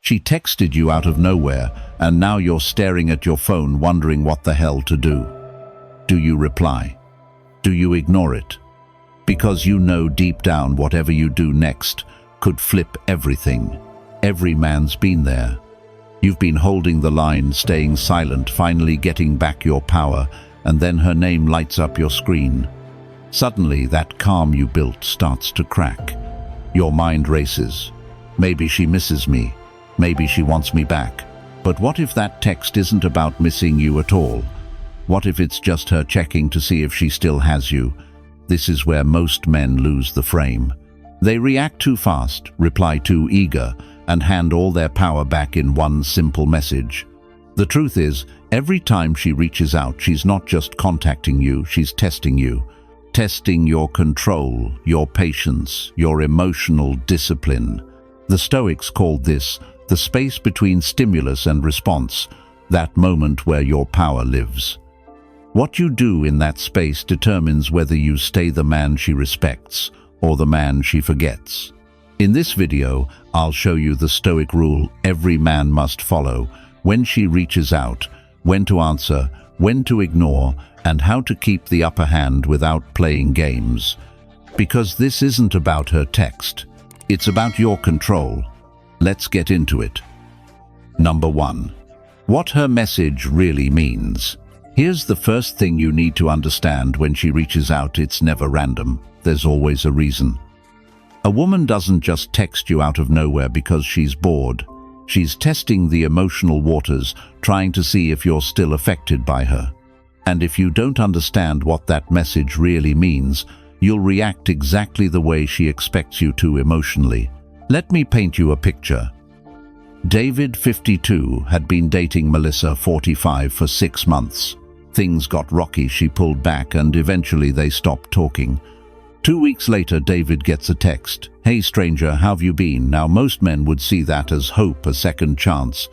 She texted you out of nowhere, and now you're staring at your phone wondering what the hell to do. Do you reply? Do you ignore it? Because you know deep down whatever you do next could flip everything. Every man's been there. You've been holding the line, staying silent, finally getting back your power, and then her name lights up your screen. Suddenly, that calm you built starts to crack. Your mind races. Maybe she misses me. Maybe she wants me back. But what if that text isn't about missing you at all? What if it's just her checking to see if she still has you? This is where most men lose the frame. They react too fast, reply too eager, and hand all their power back in one simple message. The truth is, every time she reaches out, she's not just contacting you, she's testing you. Testing your control, your patience, your emotional discipline. The Stoics called this the space between stimulus and response, that moment where your power lives. What you do in that space determines whether you stay the man she respects or the man she forgets. In this video, I'll show you the Stoic rule every man must follow: when she reaches out, when to answer, when to ignore, and how to keep the upper hand without playing games. Because this isn't about her text, it's about your control. Let's get into it. Number 1. What her message really means. Here's the first thing you need to understand when she reaches out: it's never random. There's always a reason. A woman doesn't just text you out of nowhere because she's bored. She's testing the emotional waters, trying to see if you're still affected by her. And if you don't understand what that message really means, you'll react exactly the way she expects you to emotionally. Let me paint you a picture. David, 52, had been dating Melissa, 45, for 6 months. Things got rocky, she pulled back, and eventually they stopped talking. 2 weeks later, David gets a text. "Hey stranger, how have you been?" Now, most men would see that as hope, a second chance.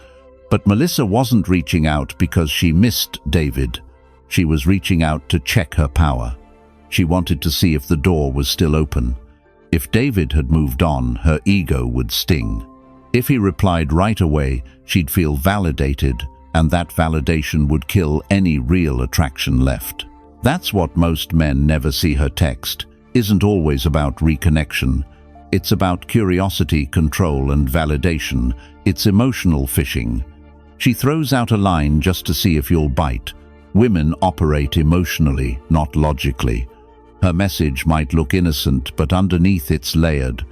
But Melissa wasn't reaching out because she missed David. She was reaching out to check her power. She wanted to see if the door was still open. If David had moved on, her ego would sting. If he replied right away, she'd feel validated, and that validation would kill any real attraction left. That's what most men never see. Her text isn't always about reconnection. It's about curiosity, control, and validation. It's emotional fishing. She throws out a line just to see if you'll bite. Women operate emotionally, not logically. Her message might look innocent, but underneath it's layered.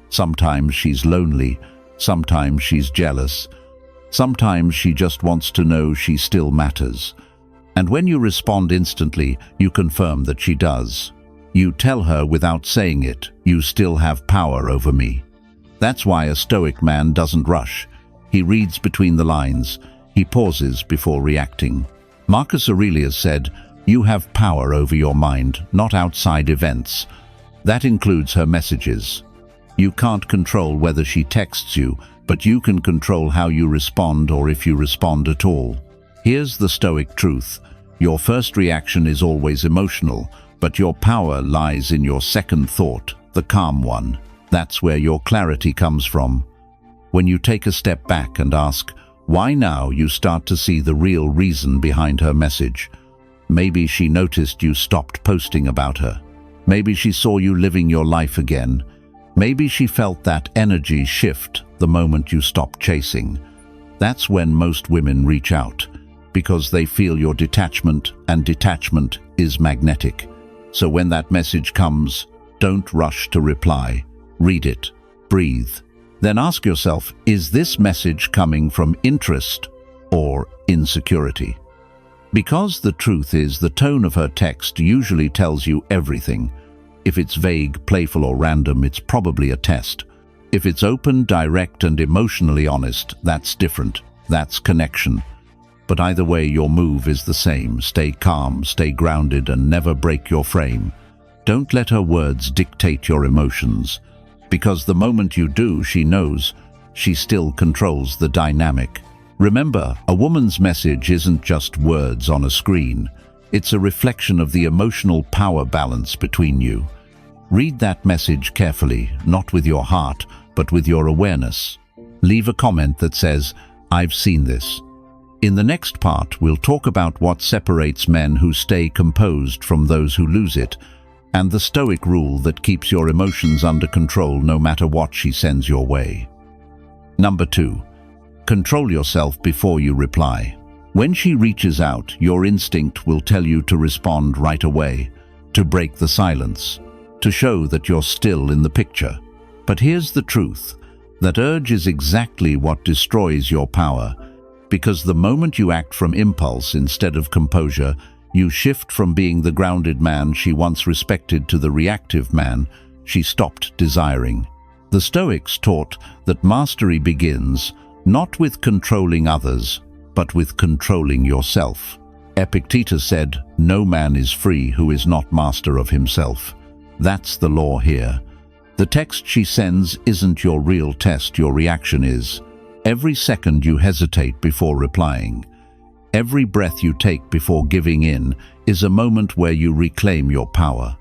Sometimes she's lonely, sometimes she's jealous, sometimes she just wants to know she still matters. And when you respond instantly, you confirm that she does. You tell her without saying it, "You still have power over me." That's why a Stoic man doesn't rush. He reads between the lines. He pauses before reacting. Marcus Aurelius said, "You have power over your mind, not outside events." That includes her messages. You can't control whether she texts you, but you can control how you respond, or if you respond at all. Here's the Stoic truth. Your first reaction is always emotional, but your power lies in your second thought, the calm one. That's where your clarity comes from. When you take a step back and ask, "Why now?" you start to see the real reason behind her message. Maybe she noticed you stopped posting about her. Maybe she saw you living your life again. Maybe she felt that energy shift the moment you stopped chasing. That's when most women reach out, because they feel your detachment, and detachment is magnetic. So when that message comes, don't rush to reply. Read it, breathe. Then ask yourself, is this message coming from interest or insecurity? Because the truth is, the tone of her text usually tells you everything. If it's vague, playful, or random, it's probably a test. If it's open, direct, and emotionally honest, that's different. That's connection. But either way, your move is the same. Stay calm, stay grounded, and never break your frame. Don't let her words dictate your emotions. Because the moment you do, she knows. She still controls the dynamic. Remember, a woman's message isn't just words on a screen. It's a reflection of the emotional power balance between you. Read that message carefully, not with your heart, but with your awareness. Leave a comment that says, "I've seen this." In the next part, we'll talk about what separates men who stay composed from those who lose it, and the Stoic rule that keeps your emotions under control no matter what she sends your way. Number 2. Control yourself before you reply. When she reaches out, your instinct will tell you to respond right away, to break the silence, to show that you're still in the picture. But here's the truth. That urge is exactly what destroys your power, because the moment you act from impulse instead of composure, you shift from being the grounded man she once respected to the reactive man she stopped desiring. The Stoics taught that mastery begins not with controlling others, but with controlling yourself. Epictetus said, "No man is free who is not master of himself." That's the law here. The text she sends isn't your real test, your reaction is. Every second you hesitate before replying, every breath you take before giving in is a moment where you reclaim your power.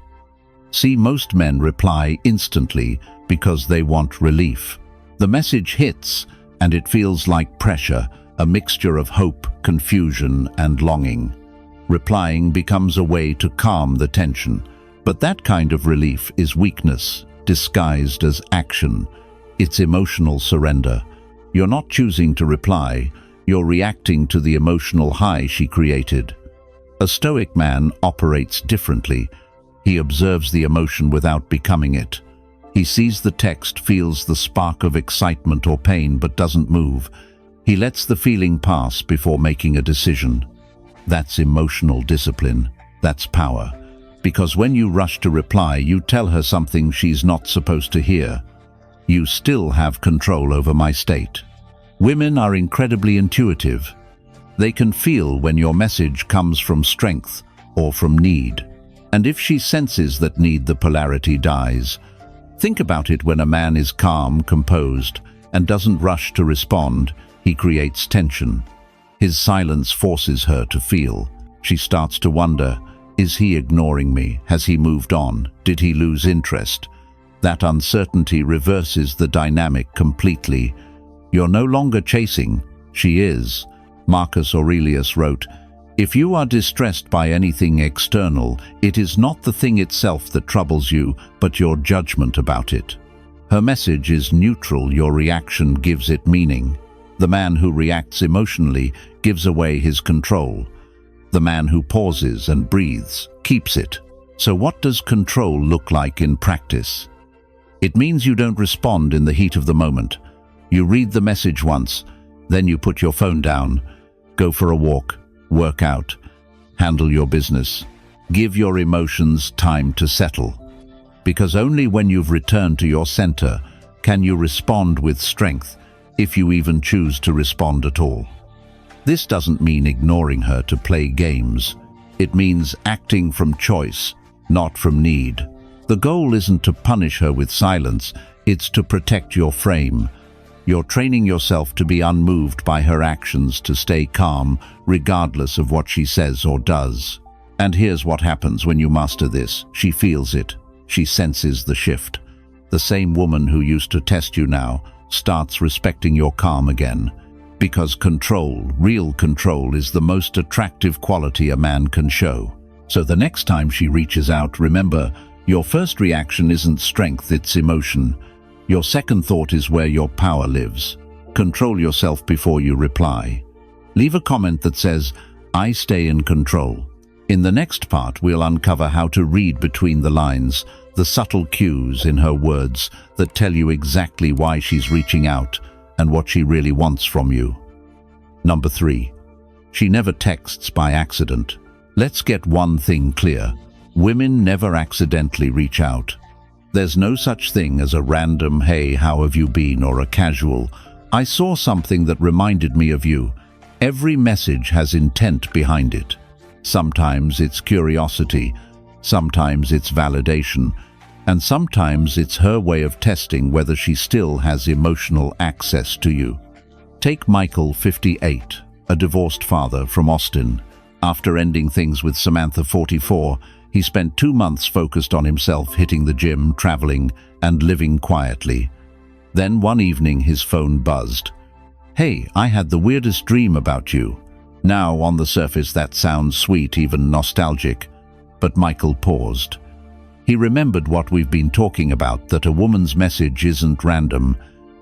See, most men reply instantly because they want relief. The message hits, and it feels like pressure, a mixture of hope, confusion, and longing. Replying becomes a way to calm the tension, but that kind of relief is weakness, disguised as action. It's emotional surrender. You're not choosing to reply, you're reacting to the emotional high she created. A Stoic man operates differently. He observes the emotion without becoming it. He sees the text, feels the spark of excitement or pain, but doesn't move. He lets the feeling pass before making a decision. That's emotional discipline. That's power. Because when you rush to reply, you tell her something she's not supposed to hear. You still have control over my state. Women are incredibly intuitive. They can feel when your message comes from strength or from need. And if she senses that need, the polarity dies. Think about it. When a man is calm, composed, and doesn't rush to respond, he creates tension. His silence forces her to feel. She starts to wonder, is he ignoring me? Has he moved on? Did he lose interest? That uncertainty reverses the dynamic completely. You're no longer chasing, she is. Marcus Aurelius wrote, "If you are distressed by anything external, it is not the thing itself that troubles you, but your judgment about it." Her message is neutral, your reaction gives it meaning. The man who reacts emotionally gives away his control. The man who pauses and breathes keeps it. So what does control look like in practice? It means you don't respond in the heat of the moment. You read the message once, then you put your phone down, go for a walk, work out, handle your business. Give your emotions time to settle. Because only when you've returned to your center can you respond with strength, if you even choose to respond at all. This doesn't mean ignoring her to play games. It means acting from choice, not from need. The goal isn't to punish her with silence, it's to protect your frame. You're training yourself to be unmoved by her actions, to stay calm, regardless of what she says or does. And here's what happens when you master this. She feels it. She senses the shift. The same woman who used to test you now starts respecting your calm again. Because control, real control, is the most attractive quality a man can show. So the next time she reaches out, remember, your first reaction isn't strength, it's emotion. Your second thought is where your power lives. Control yourself before you reply. Leave a comment that says, "I stay in control." In the next part, we'll uncover how to read between the lines, the subtle cues in her words that tell you exactly why she's reaching out and what she really wants from you. Number 3. She never texts by accident. Let's get one thing clear. Women never accidentally reach out. There's no such thing as a random, "Hey, how have you been?" or a casual, "I saw something that reminded me of you." Every message has intent behind it. Sometimes it's curiosity, sometimes it's validation, and sometimes it's her way of testing whether she still has emotional access to you. Take Michael, 58, a divorced father from Austin. After ending things with Samantha, 44, he spent 2 months focused on himself, hitting the gym, traveling, and living quietly. Then one evening his phone buzzed. "Hey, I had the weirdest dream about you." Now, on the surface that sounds sweet, even nostalgic. But Michael paused. He remembered what we've been talking about, that a woman's message isn't random,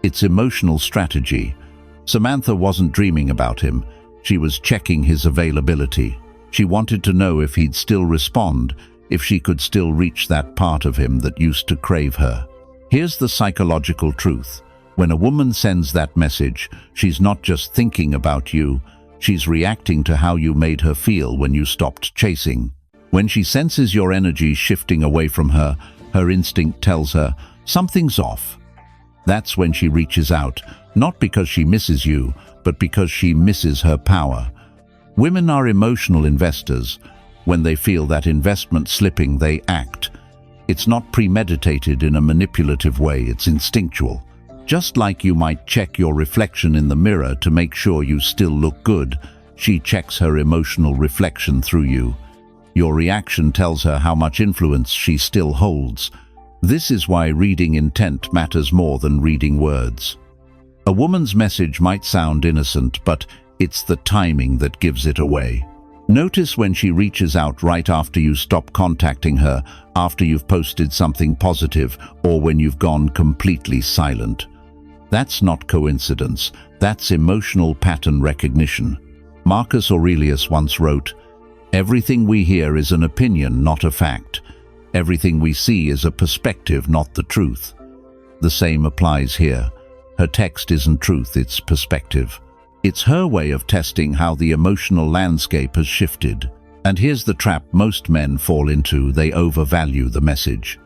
it's emotional strategy. Samantha wasn't dreaming about him. She was checking his availability. She wanted to know if he'd still respond, if she could still reach that part of him that used to crave her. Here's the psychological truth. When a woman sends that message, she's not just thinking about you, she's reacting to how you made her feel when you stopped chasing. When she senses your energy shifting away from her, her instinct tells her, something's off. That's when she reaches out, not because she misses you, but because she misses her power. Women are emotional investors. When they feel that investment slipping, they act. It's not premeditated in a manipulative way, it's instinctual. Just like you might check your reflection in the mirror to make sure you still look good, she checks her emotional reflection through you. Your reaction tells her how much influence she still holds. This is why reading intent matters more than reading words. A woman's message might sound innocent, but it's the timing that gives it away. Notice when she reaches out right after you stop contacting her, after you've posted something positive, or when you've gone completely silent. That's not coincidence, that's emotional pattern recognition. Marcus Aurelius once wrote, "Everything we hear is an opinion, not a fact. Everything we see is a perspective, not the truth." The same applies here. Her text isn't truth, it's perspective. It's her way of testing how the emotional landscape has shifted. And here's the trap most men fall into: they overvalue the message.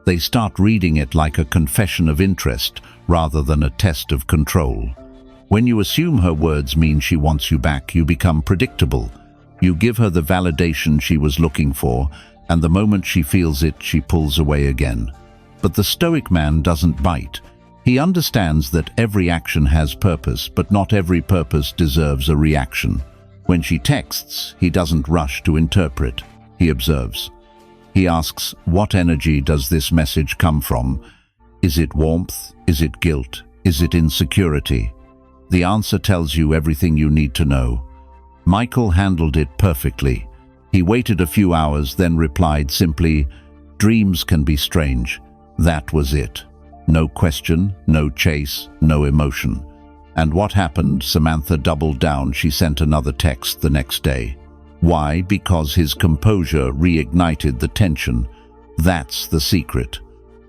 They start reading it like a confession of interest rather than a test of control. When you assume her words mean she wants you back, you become predictable. You give her the validation she was looking for, and the moment she feels it, she pulls away again. But the Stoic man doesn't bite. He understands that every action has purpose, but not every purpose deserves a reaction. When she texts, he doesn't rush to interpret. He observes. He asks, what energy does this message come from? Is it warmth? Is it guilt? Is it insecurity? The answer tells you everything you need to know. Michael handled it perfectly. He waited a few hours, then replied simply, "Dreams can be strange." That was it. No question, no chase, no emotion. And what happened? Samantha doubled down. She sent another text the next day. Why? Because his composure reignited the tension. That's the secret.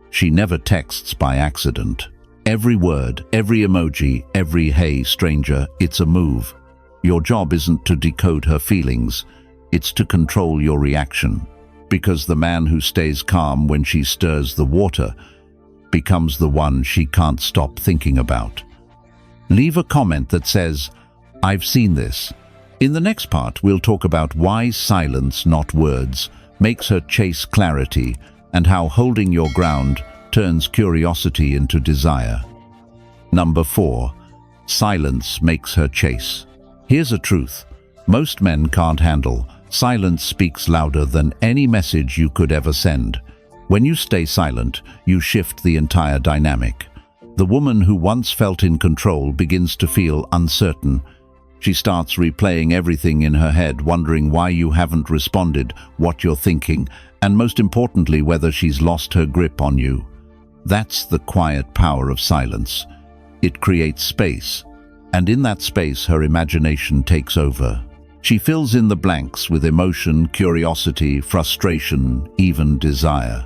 She never texts by accident. Every word, every emoji, every "hey, stranger," it's a move. Your job isn't to decode her feelings. It's to control your reaction. Because the man who stays calm when she stirs the water becomes the one she can't stop thinking about. Leave a comment that says, "I've seen this." In the next part, we'll talk about why silence, not words, makes her chase clarity, and how holding your ground turns curiosity into desire. Number 4. Silence makes her chase. Here's a truth. Most men can't handle. Silence speaks louder than any message you could ever send. When you stay silent, you shift the entire dynamic. The woman who once felt in control begins to feel uncertain. She starts replaying everything in her head, wondering why you haven't responded, what you're thinking, and most importantly, whether she's lost her grip on you. That's the quiet power of silence. It creates space, and in that space, her imagination takes over. She fills in the blanks with emotion, curiosity, frustration, even desire.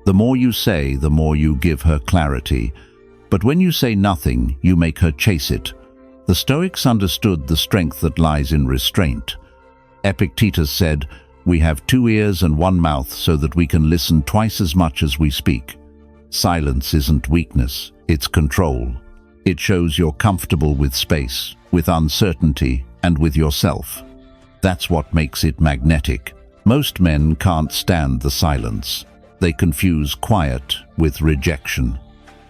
The more you say, the more you give her clarity. But when you say nothing, you make her chase it. The Stoics understood the strength that lies in restraint. Epictetus said, "We have 2 ears and 1 mouth so that we can listen twice as much as we speak." Silence isn't weakness, it's control. It shows you're comfortable with space, with uncertainty, and with yourself. That's what makes it magnetic. Most men can't stand the silence. They confuse quiet with rejection.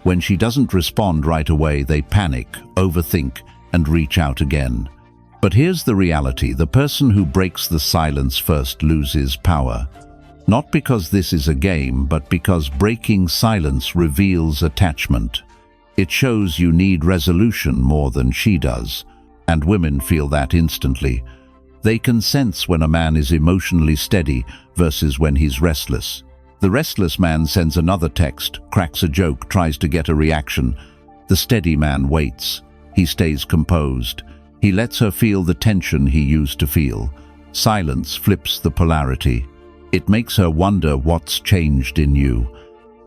When she doesn't respond right away, they panic, overthink, and reach out again. But here's the reality: the person who breaks the silence first loses power. Not because this is a game, but because breaking silence reveals attachment. It shows you need resolution more than she does, and women feel that instantly. They can sense when a man is emotionally steady versus when he's restless. The restless man sends another text, cracks a joke, tries to get a reaction. The steady man waits. He stays composed. He lets her feel the tension he used to feel. Silence flips the polarity. It makes her wonder what's changed in you.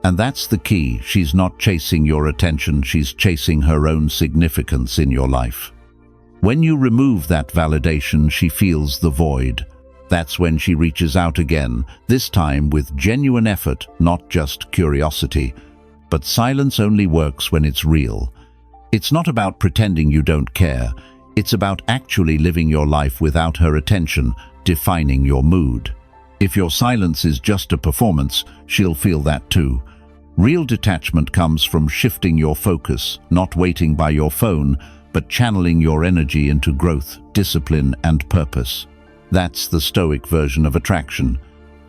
And that's the key. She's not chasing your attention, she's chasing her own significance in your life. When you remove that validation, she feels the void. That's when she reaches out again, this time with genuine effort, not just curiosity. But silence only works when it's real. It's not about pretending you don't care. It's about actually living your life without her attention, defining your mood. If your silence is just a performance, she'll feel that too. Real detachment comes from shifting your focus, not waiting by your phone, but channeling your energy into growth, discipline, and purpose. That's the Stoic version of attraction.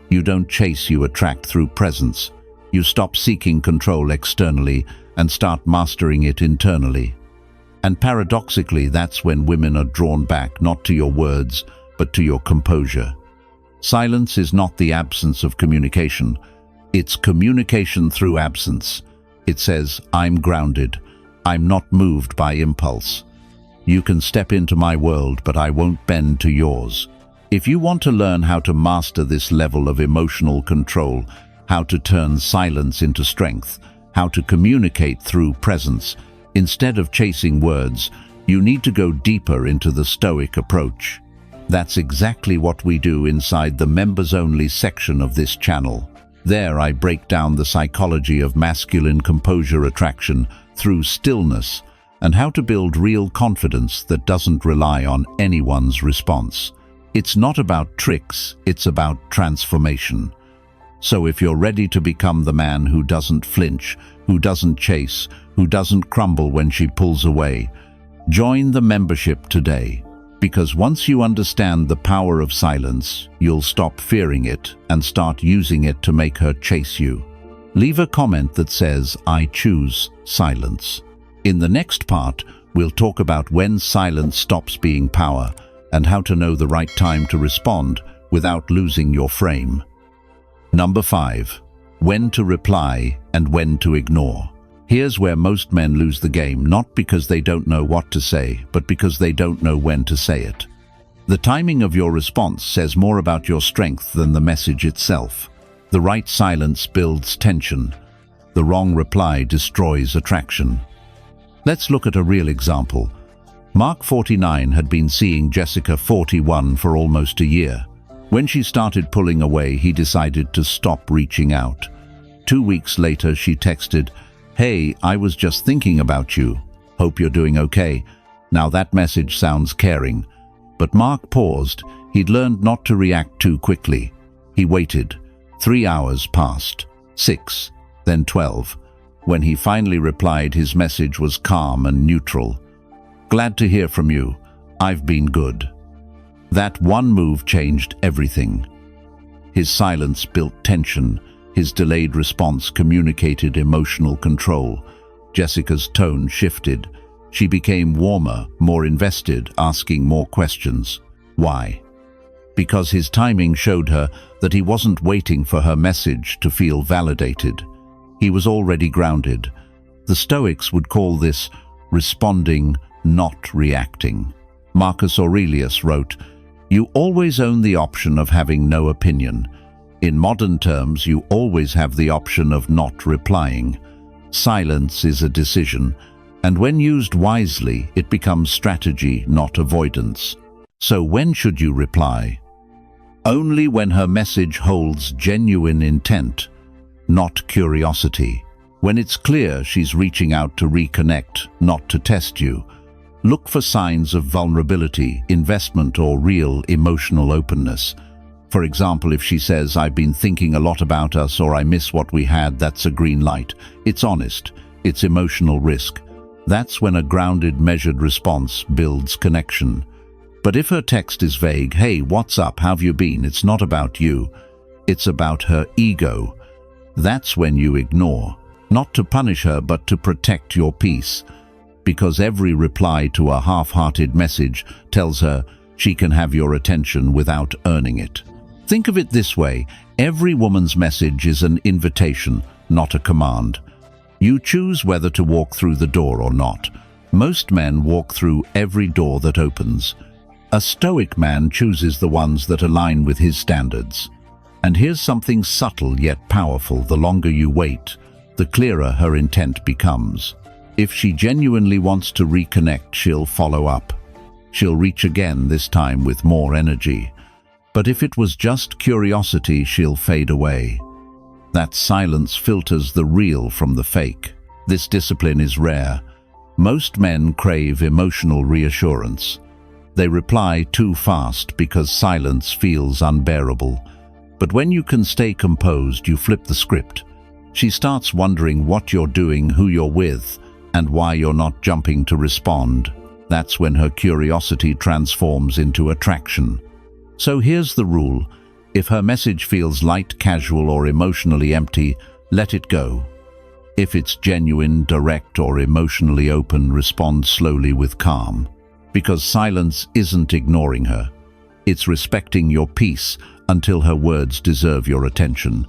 You don't chase, you attract through presence. You stop seeking control externally and start mastering it internally. And paradoxically, that's when women are drawn back, not to your words, but to your composure. Silence is not the absence of communication. It's communication through absence. It says, I'm grounded. I'm not moved by impulse. You can step into my world, but I won't bend to yours. If you want to learn how to master this level of emotional control, how to turn silence into strength, how to communicate through presence, instead of chasing words, you need to go deeper into the Stoic approach. That's exactly what we do inside the members-only section of this channel. There I break down the psychology of masculine composure attraction through stillness and how to build real confidence that doesn't rely on anyone's response. It's not about tricks, it's about transformation. So if you're ready to become the man who doesn't flinch, who doesn't chase, who doesn't crumble when she pulls away, join the membership today. Because once you understand the power of silence, you'll stop fearing it and start using it to make her chase you. Leave a comment that says, I choose silence. In the next part, we'll talk about when silence stops being power and how to know the right time to respond without losing your frame. Number 5. When to reply and when to ignore. Here's where most men lose the game, not because they don't know what to say, but because they don't know when to say it. The timing of your response says more about your strength than the message itself. The right silence builds tension. The wrong reply destroys attraction. Let's look at a real example. Mark, 49, had been seeing Jessica, 41, for almost a year. When she started pulling away, he decided to stop reaching out. 2 weeks later, she texted, Hey, I was just thinking about you. Hope you're doing okay. Now that message sounds caring. But Mark paused. He'd learned not to react too quickly. He waited. 3 hours passed. 6, then 12. When he finally replied, his message was calm and neutral. Glad to hear from you. I've been good. That one move changed everything. His silence built tension. His delayed response communicated emotional control. Jessica's tone shifted. She became warmer, more invested, asking more questions. Why? Because his timing showed her that he wasn't waiting for her message to feel validated. He was already grounded. The Stoics would call this responding, not reacting. Marcus Aurelius wrote, You always own the option of having no opinion. In modern terms, you always have the option of not replying. Silence is a decision, and when used wisely, it becomes strategy, not avoidance. So when should you reply? Only when her message holds genuine intent, not curiosity. When it's clear she's reaching out to reconnect, not to test you. Look for signs of vulnerability, investment, or real emotional openness. For example, if she says, I've been thinking a lot about us, or I miss what we had, that's a green light. It's honest. It's emotional risk. That's when a grounded, measured response builds connection. But if her text is vague, hey, what's up, how have you been? It's not about you. It's about her ego. That's when you ignore. not to punish her but to protect your peace, because every reply to a half-hearted message tells her she can have your attention without earning it. Think of it this way: every woman's message is an invitation, not a command. You choose whether to walk through the door or not. Most men walk through every door that opens. A Stoic man chooses the ones that align with his standards. And here's something subtle yet powerful: the longer you wait, the clearer her intent becomes. If she genuinely wants to reconnect, she'll follow up. She'll reach again, this time with more energy. But if it was just curiosity, she'll fade away. That silence filters the real from the fake. This discipline is rare. Most men crave emotional reassurance. They reply too fast because silence feels unbearable. But when you can stay composed, you flip the script. She starts wondering what you're doing, who you're with, and why you're not jumping to respond. That's when her curiosity transforms into attraction. So here's the rule: if her message feels light, casual, or emotionally empty, let it go. If it's genuine, direct, or emotionally open, respond slowly with calm. Because silence isn't ignoring her. It's respecting your peace until her words deserve your attention.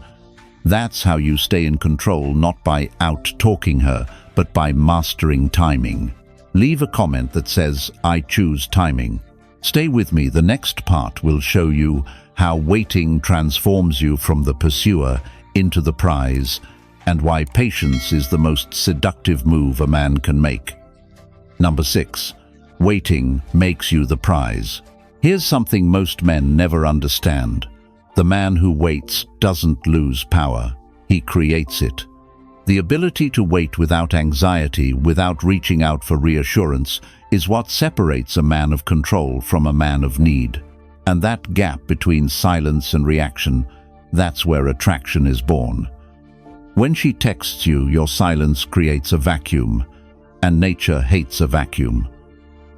That's how you stay in control, not by out-talking her, but by mastering timing. Leave a comment that says, "I choose timing." Stay with me. The next part will show you how waiting transforms you from the pursuer into the prize, and why patience is the most seductive move a man can make. Number 6. Waiting makes you the prize. Here's something most men never understand. The man who waits doesn't lose power. He creates it. The ability to wait without anxiety, without reaching out for reassurance, is what separates a man of control from a man of need. And that gap between silence and reaction, that's where attraction is born. When she texts you, your silence creates a vacuum, and nature hates a vacuum.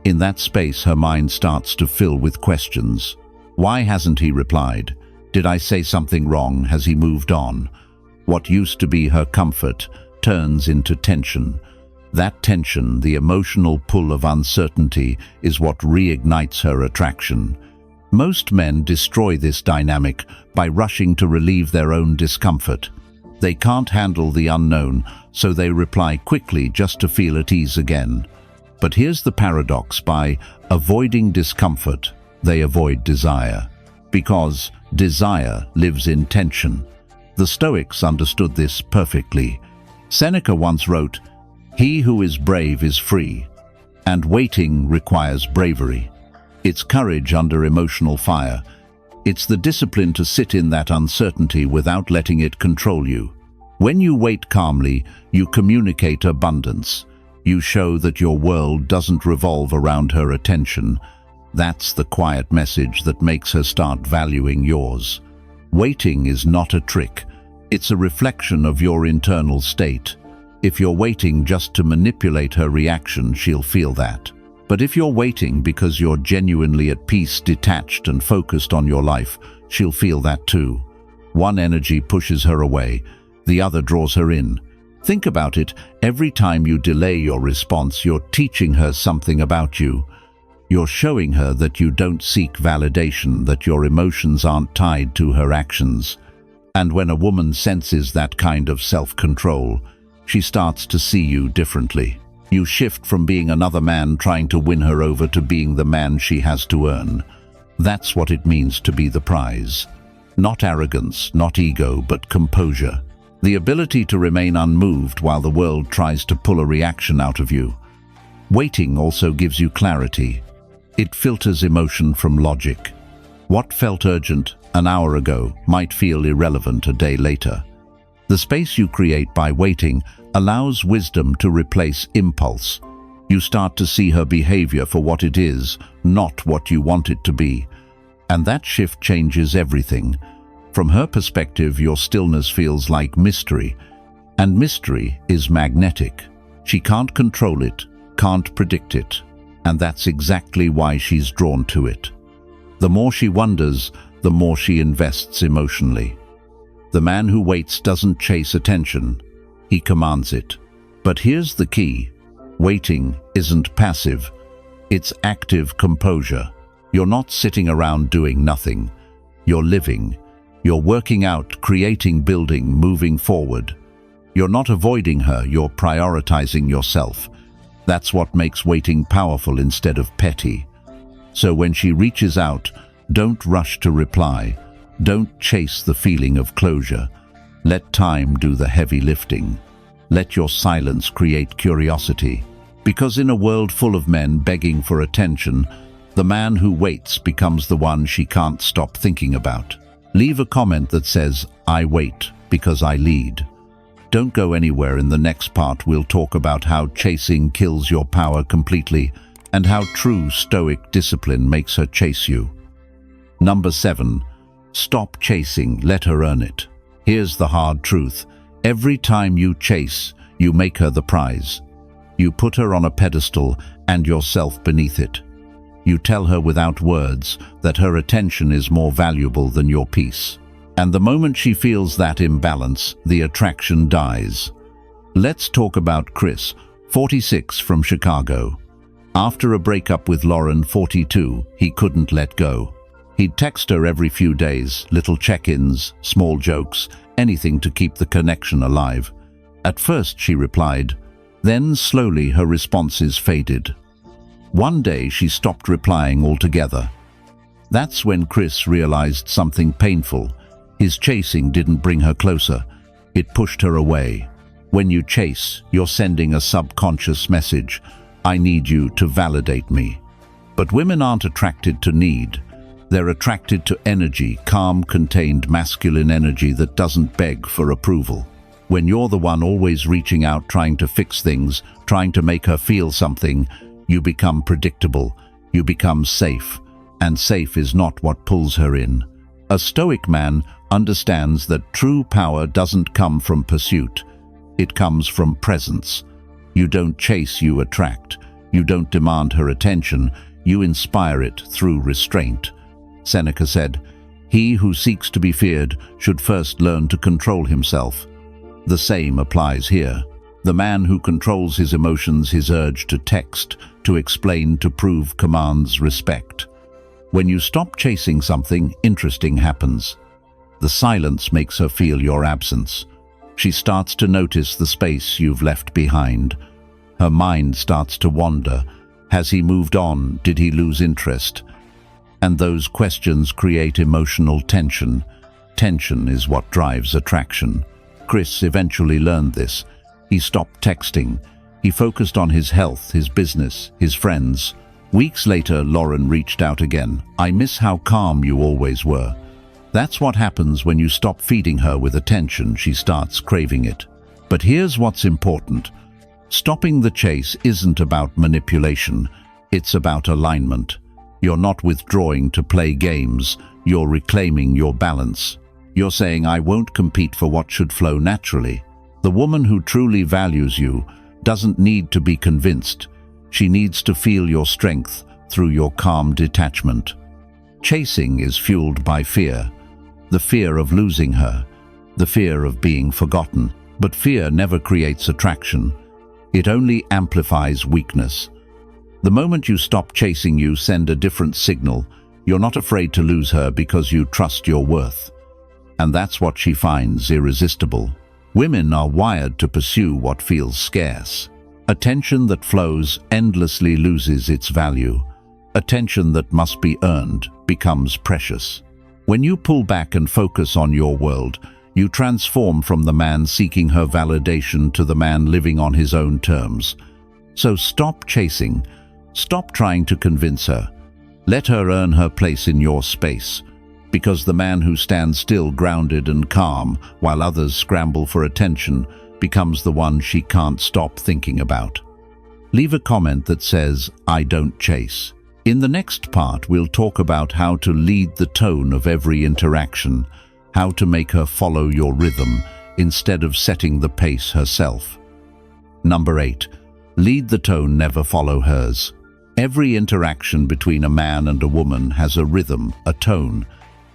In that space, her mind starts to fill with questions. Why hasn't he replied? Did I say something wrong? Has he moved on? What used to be her comfort turns into tension. That tension, the emotional pull of uncertainty, is what reignites her attraction. Most men destroy this dynamic by rushing to relieve their own discomfort. They can't handle the unknown, so they reply quickly just to feel at ease again. But here's the paradox: by avoiding discomfort, they avoid desire. Because desire lives in tension. The Stoics understood this perfectly. Seneca once wrote, "He who is brave is free," and waiting requires bravery. It's courage under emotional fire. It's the discipline to sit in that uncertainty without letting it control you. When you wait calmly, you communicate abundance. You show that your world doesn't revolve around her attention. That's the quiet message that makes her start valuing yours. Waiting is not a trick. It's a reflection of your internal state. If you're waiting just to manipulate her reaction, she'll feel that. But if you're waiting because you're genuinely at peace, detached and focused on your life, she'll feel that too. One energy pushes her away, the other draws her in. Think about it. Every time you delay your response, you're teaching her something about you. You're showing her that you don't seek validation, that your emotions aren't tied to her actions. And when a woman senses that kind of self-control, she starts to see you differently. You shift from being another man trying to win her over to being the man she has to earn. That's what it means to be the prize. Not arrogance, not ego, but composure. The ability to remain unmoved while the world tries to pull a reaction out of you. Waiting also gives you clarity. It filters emotion from logic. What felt urgent an hour ago might feel irrelevant a day later. The space you create by waiting allows wisdom to replace impulse. You start to see her behavior for what it is, not what you want it to be. And that shift changes everything. From her perspective, your stillness feels like mystery, and mystery is magnetic. She can't control it, can't predict it, and that's exactly why she's drawn to it. The more she wonders, the more she invests emotionally. The man who waits doesn't chase attention. he commands it. But here's the key. Waiting isn't passive. It's active composure. You're not sitting around doing nothing. You're living. You're working out, creating, building, moving forward. You're not avoiding her, you're prioritizing yourself. That's what makes waiting powerful instead of petty. So when she reaches out, don't rush to reply. Don't chase the feeling of closure. Let time do the heavy lifting. Let your silence create curiosity. Because in a world full of men begging for attention, the man who waits becomes the one she can't stop thinking about. Leave a comment that says, "I wait because I lead." Don't go anywhere. In the next part, we'll talk about how chasing kills your power completely and how true Stoic discipline makes her chase you. Number 7. Stop chasing, let her earn it. Here's the hard truth. Every time you chase, you make her the prize. You put her on a pedestal and yourself beneath it. You tell her without words that her attention is more valuable than your peace. And the moment she feels that imbalance, the attraction dies. Let's talk about Chris, 46, from Chicago. After a breakup with Lauren, 42, he couldn't let go. He'd text her every few days, little check-ins, small jokes, anything to keep the connection alive. At first she replied, then slowly her responses faded. One day she stopped replying altogether. That's when Chris realized something painful. His chasing didn't bring her closer, it pushed her away. When you chase, you're sending a subconscious message. I need you to validate me. But women aren't attracted to need. They're attracted to energy, calm, contained, masculine energy that doesn't beg for approval. When you're the one always reaching out, trying to fix things, trying to make her feel something, you become predictable, you become safe, and safe is not what pulls her in. A Stoic man understands that true power doesn't come from pursuit, it comes from presence. You don't chase, you attract. You don't demand her attention, you inspire it through restraint. Seneca said, "He who seeks to be feared should first learn to control himself." The same applies here. The man who controls his emotions, his urge to text, to explain, to prove, commands respect. When you stop chasing something, interesting happens. The silence makes her feel your absence. She starts to notice the space you've left behind. Her mind starts to wander. Has he moved on? Did he lose interest? And those questions create emotional tension. Tension is what drives attraction. Chris eventually learned this. He stopped texting. He focused on his health, his business, his friends. Weeks later, Lauren reached out again. "I miss how calm you always were." That's what happens when you stop feeding her with attention. She starts craving it. But here's what's important. Stopping the chase isn't about manipulation. It's about alignment. You're not withdrawing to play games. You're reclaiming your balance. You're saying, "I won't compete for what should flow naturally." The woman who truly values you doesn't need to be convinced. She needs to feel your strength through your calm detachment. Chasing is fueled by fear. The fear of losing her, the fear of being forgotten. But fear never creates attraction. It only amplifies weakness. The moment you stop chasing, you send a different signal. You're not afraid to lose her because you trust your worth. And that's what she finds irresistible. Women are wired to pursue what feels scarce. Attention that flows endlessly loses its value. Attention that must be earned becomes precious. When you pull back and focus on your world, you transform from the man seeking her validation to the man living on his own terms. So stop chasing. Stop trying to convince her. Let her earn her place in your space. Because the man who stands still, grounded and calm, while others scramble for attention, becomes the one she can't stop thinking about. Leave a comment that says, "I don't chase." In the next part, we'll talk about how to lead the tone of every interaction, how to make her follow your rhythm instead of setting the pace herself. Number 8. Lead the tone, never follow hers. Every interaction between a man and a woman has a rhythm, a tone,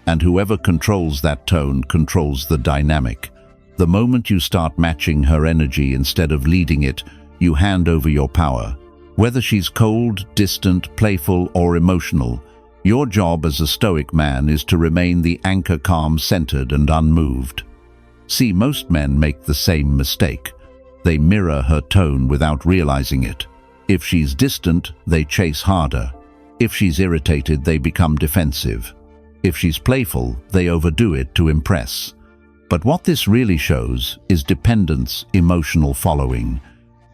and whoever controls that tone controls the dynamic. The moment you start matching her energy instead of leading it, you hand over your power. Whether she's cold, distant, playful, or emotional, your job as a Stoic man is to remain the anchor, calm, centered, and unmoved. See, most men make the same mistake. They mirror her tone without realizing it. If she's distant, they chase harder. If she's irritated, they become defensive. If she's playful, they overdo it to impress. But what this really shows is dependence, emotional following.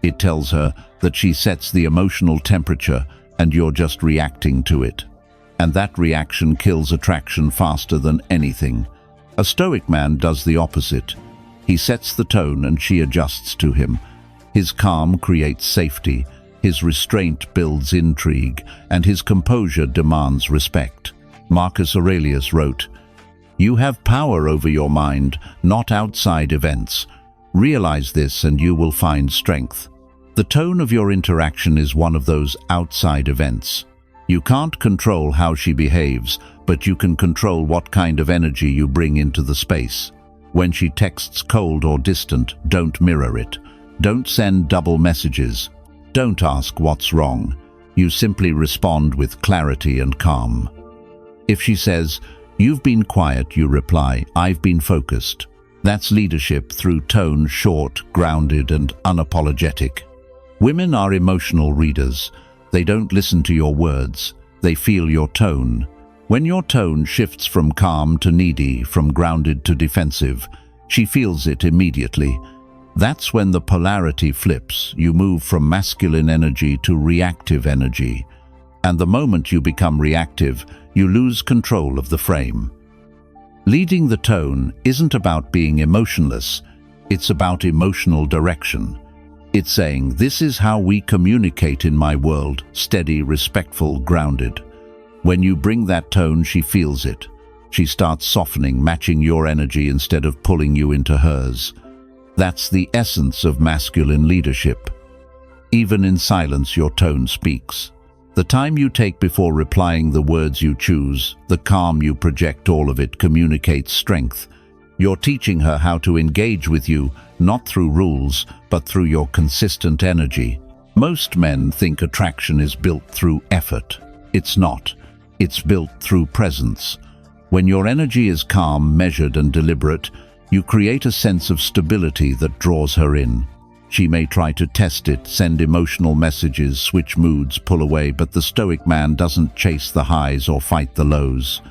It tells her that she sets the emotional temperature and you're just reacting to it. And that reaction kills attraction faster than anything. A Stoic man does the opposite. He sets the tone and she adjusts to him. His calm creates safety, his restraint builds intrigue, and his composure demands respect. Marcus Aurelius wrote, "You have power over your mind, not outside events. Realize this and you will find strength." The tone of your interaction is one of those outside events. You can't control how she behaves, but you can control what kind of energy you bring into the space. When she texts cold or distant, don't mirror it. Don't send double messages. Don't ask what's wrong. You simply respond with clarity and calm. If she says, "You've been quiet," you reply, "I've been focused." That's leadership through tone, short, grounded, and unapologetic. Women are emotional readers. They don't listen to your words. They feel your tone. When your tone shifts from calm to needy, from grounded to defensive, she feels it immediately. That's when the polarity flips. You move from masculine energy to reactive energy. And the moment you become reactive, you lose control of the frame. Leading the tone isn't about being emotionless. It's about emotional direction. It's saying, "This is how we communicate in my world," steady, respectful, grounded. When you bring that tone, she feels it. She starts softening, matching your energy instead of pulling you into hers. That's the essence of masculine leadership. Even in silence, your tone speaks. The time you take before replying, the words you choose, the calm you project, all of it communicates strength. You're teaching her how to engage with you, not through rules, but through your consistent energy. Most men think attraction is built through effort. It's not. It's built through presence. When your energy is calm, measured, and deliberate, you create a sense of stability that draws her in. She may try to test it, send emotional messages, switch moods, pull away, but the Stoic man doesn't chase the highs or fight the lows.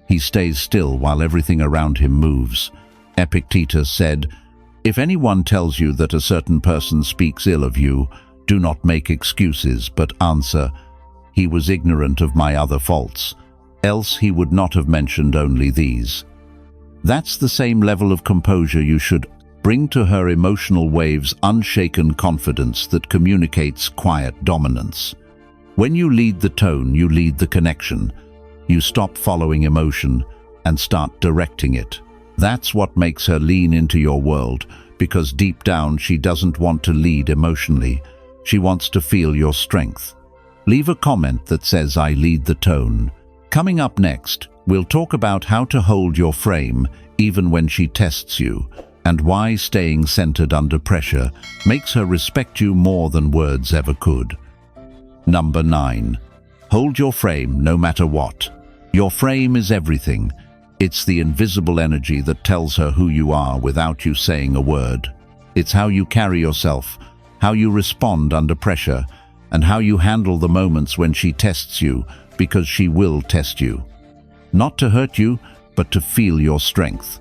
He stays still while everything around him moves. Epictetus said, "If anyone tells you that a certain person speaks ill of you, do not make excuses, but answer, 'He was ignorant of my other faults, else he would not have mentioned only these.'" That's the same level of composure you should bring to her emotional waves, unshaken confidence that communicates quiet dominance. When you lead the tone, you lead the connection. You stop following emotion and start directing it. That's what makes her lean into your world, because deep down she doesn't want to lead emotionally. She wants to feel your strength. Leave a comment that says, "I lead the tone." Coming up next, we'll talk about how to hold your frame even when she tests you, and why staying centered under pressure makes her respect you more than words ever could. Number 9. Hold your frame no matter what. Your frame is everything. It's the invisible energy that tells her who you are without you saying a word. It's how you carry yourself, how you respond under pressure, and how you handle the moments when she tests you, because she will test you. Not to hurt you, but to feel your strength.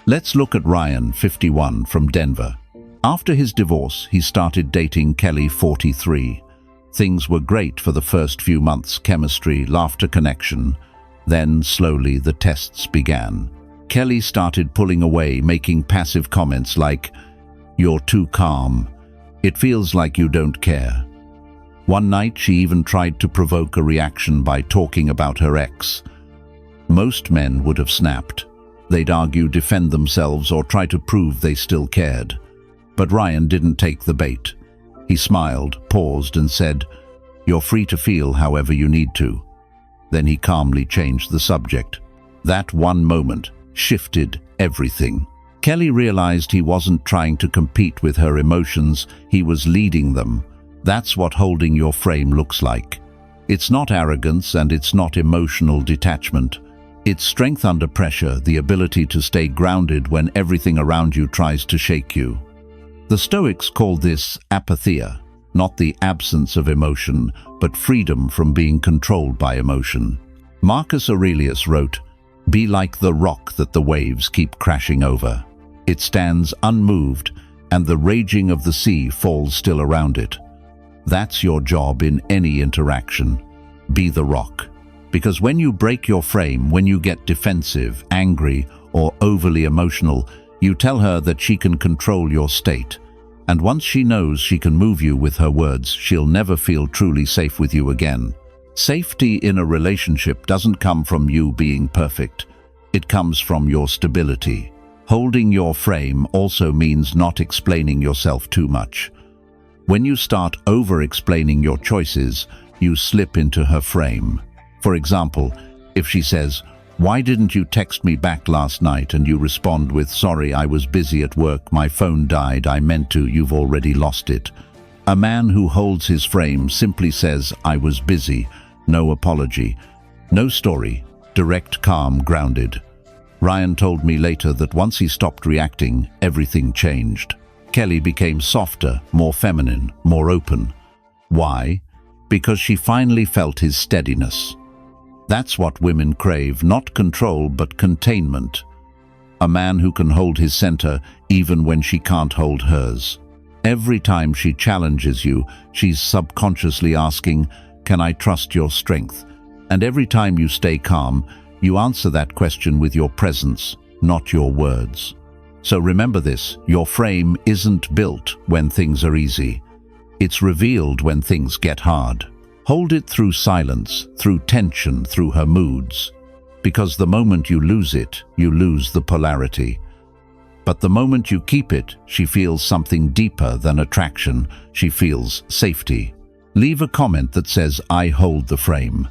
Let's look at Ryan, 51, from Denver. After his divorce, he started dating Kelly, 43. Things were great for the first few months, chemistry, laughter, connection. Then, slowly, the tests began. Kelly started pulling away, making passive comments like, "You're too calm. It feels like you don't care." One night, she even tried to provoke a reaction by talking about her ex. Most men would have snapped. They'd argue, defend themselves, or try to prove they still cared. But Ryan didn't take the bait. He smiled, paused, and said, "You're free to feel however you need to." Then he calmly changed the subject. That one moment shifted everything. Kelly realized he wasn't trying to compete with her emotions, he was leading them. That's what holding your frame looks like. It's not arrogance and it's not emotional detachment. It's strength under pressure, the ability to stay grounded when everything around you tries to shake you. The Stoics called this apatheia, not the absence of emotion, but freedom from being controlled by emotion. Marcus Aurelius wrote, "Be like the rock that the waves keep crashing over. It stands unmoved, and the raging of the sea falls still around it." That's your job in any interaction. Be the rock. Because when you break your frame, when you get defensive, angry, or overly emotional, you tell her that she can control your state. And once she knows she can move you with her words, she'll never feel truly safe with you again. Safety in a relationship doesn't come from you being perfect. It comes from your stability. Holding your frame also means not explaining yourself too much. When you start over-explaining your choices, you slip into her frame. For example, if she says, "Why didn't you text me back last night?" and you respond with, "Sorry, I was busy at work, my phone died, I meant to," you've already lost it. A man who holds his frame simply says, "I was busy," no apology, no story, direct, calm, grounded. Ryan told me later that once he stopped reacting, everything changed. Kelly became softer, more feminine, more open. Why? Because she finally felt his steadiness. That's what women crave, not control but containment. A man who can hold his center even when she can't hold hers. Every time she challenges you, she's subconsciously asking, "Can I trust your strength?" And every time you stay calm, you answer that question with your presence, not your words. So remember this, your frame isn't built when things are easy. It's revealed when things get hard. Hold it through silence, through tension, through her moods. Because the moment you lose it, you lose the polarity. But the moment you keep it, she feels something deeper than attraction. She feels safety. Leave a comment that says, "I hold the frame."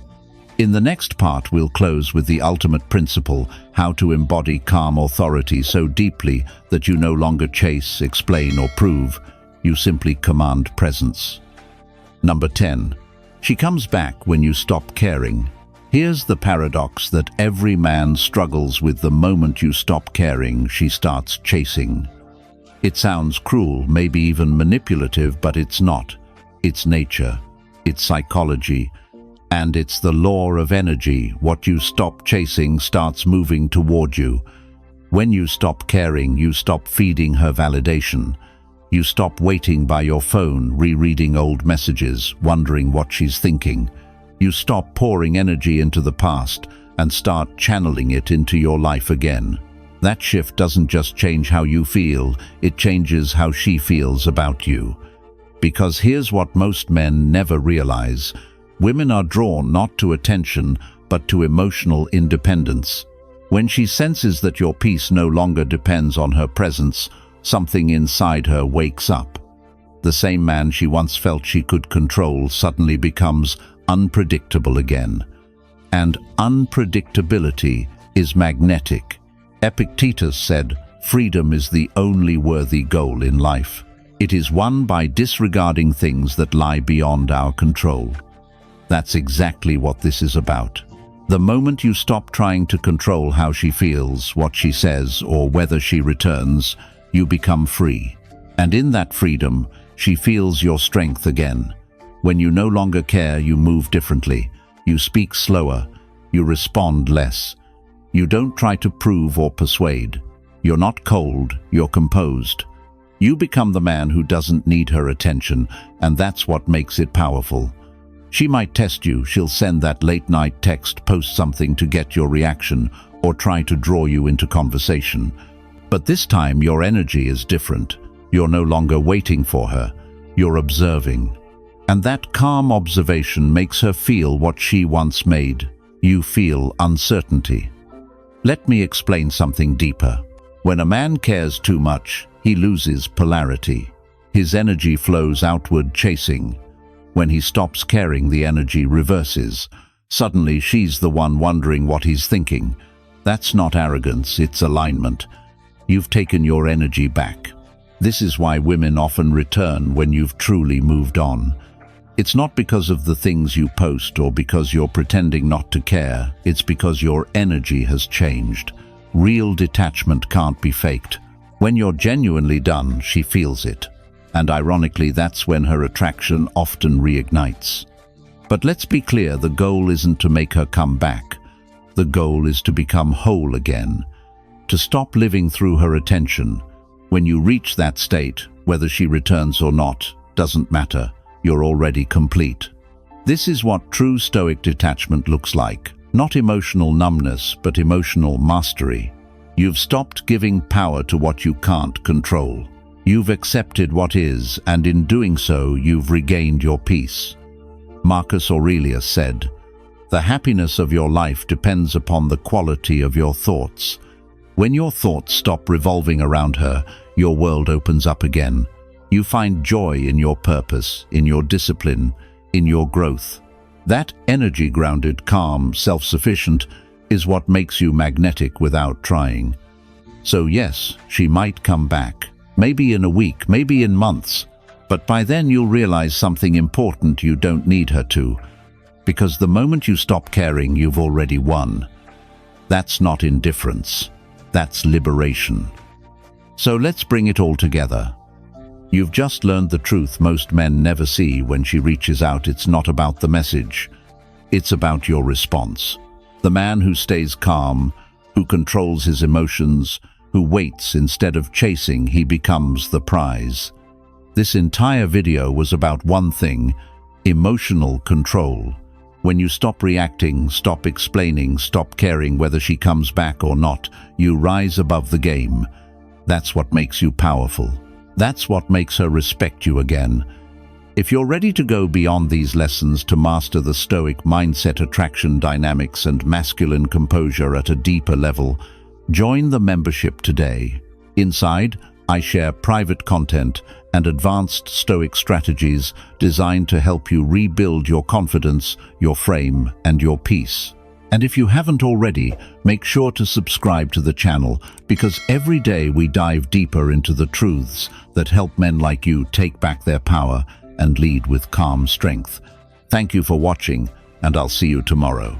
In the next part, we'll close with the ultimate principle, how to embody calm authority so deeply that you no longer chase, explain, or prove. You simply command presence. Number 10. She comes back when you stop caring. Here's the paradox that every man struggles with: the moment you stop caring, she starts chasing. It sounds cruel, maybe even manipulative, but it's not. It's nature. It's psychology. And it's the law of energy. What you stop chasing starts moving toward you. When you stop caring, you stop feeding her validation. You stop waiting by your phone, rereading old messages, wondering what she's thinking. You stop pouring energy into the past and start channeling it into your life again. That shift doesn't just change how you feel, it changes how she feels about you. Because here's what most men never realize. Women are drawn not to attention, but to emotional independence. When she senses that your peace no longer depends on her presence, something inside her wakes up. The same man she once felt she could control suddenly becomes unpredictable again. And unpredictability is magnetic. Epictetus said, "Freedom is the only worthy goal in life. It is won by disregarding things that lie beyond our control." That's exactly what this is about. The moment you stop trying to control how she feels, what she says, or whether she returns, you become free. And in that freedom, she feels your strength again. When you no longer care, you move differently. You speak slower. You respond less. You don't try to prove or persuade. You're not cold, you're composed. You become the man who doesn't need her attention, and that's what makes it powerful. She might test you, she'll send that late-night text, post something to get your reaction, or try to draw you into conversation. But this time your energy is different. You're no longer waiting for her, you're observing. And that calm observation makes her feel what she once made. You feel uncertainty. Let me explain something deeper. When a man cares too much, he loses polarity. His energy flows outward, chasing. When he stops caring, the energy reverses. Suddenly, she's the one wondering what he's thinking. That's not arrogance, it's alignment. You've taken your energy back. This is why women often return when you've truly moved on. It's not because of the things you post or because you're pretending not to care. It's because your energy has changed. Real detachment can't be faked. When you're genuinely done, she feels it. And ironically, that's when her attraction often reignites. But let's be clear, the goal isn't to make her come back. The goal is to become whole again, to stop living through her attention. When you reach that state, whether she returns or not, doesn't matter. You're already complete. This is what true Stoic detachment looks like. Not emotional numbness, but emotional mastery. You've stopped giving power to what you can't control. You've accepted what is, and in doing so, you've regained your peace. Marcus Aurelius said, "The happiness of your life depends upon the quality of your thoughts." When your thoughts stop revolving around her, your world opens up again. You find joy in your purpose, in your discipline, in your growth. That energy-grounded, calm, self-sufficient is what makes you magnetic without trying. So yes, she might come back. Maybe in a week, maybe in months. But by then you'll realize something important: you don't need her to. Because the moment you stop caring, you've already won. That's not indifference. That's liberation. So let's bring it all together. You've just learned the truth most men never see. When she reaches out, it's not about the message. It's about your response. The man who stays calm, who controls his emotions, who waits instead of chasing, he becomes the prize. This entire video was about one thing: emotional control. When you stop reacting, stop explaining, stop caring whether she comes back or not, you rise above the game. That's what makes you powerful. That's what makes her respect you again. If you're ready to go beyond these lessons to master the Stoic mindset, attraction dynamics, and masculine composure at a deeper level, join the membership today. Inside, I share private content and advanced Stoic strategies designed to help you rebuild your confidence, your frame, and your peace. And if you haven't already, make sure to subscribe to the channel, because every day we dive deeper into the truths that help men like you take back their power and lead with calm strength. Thank you for watching, and I'll see you tomorrow.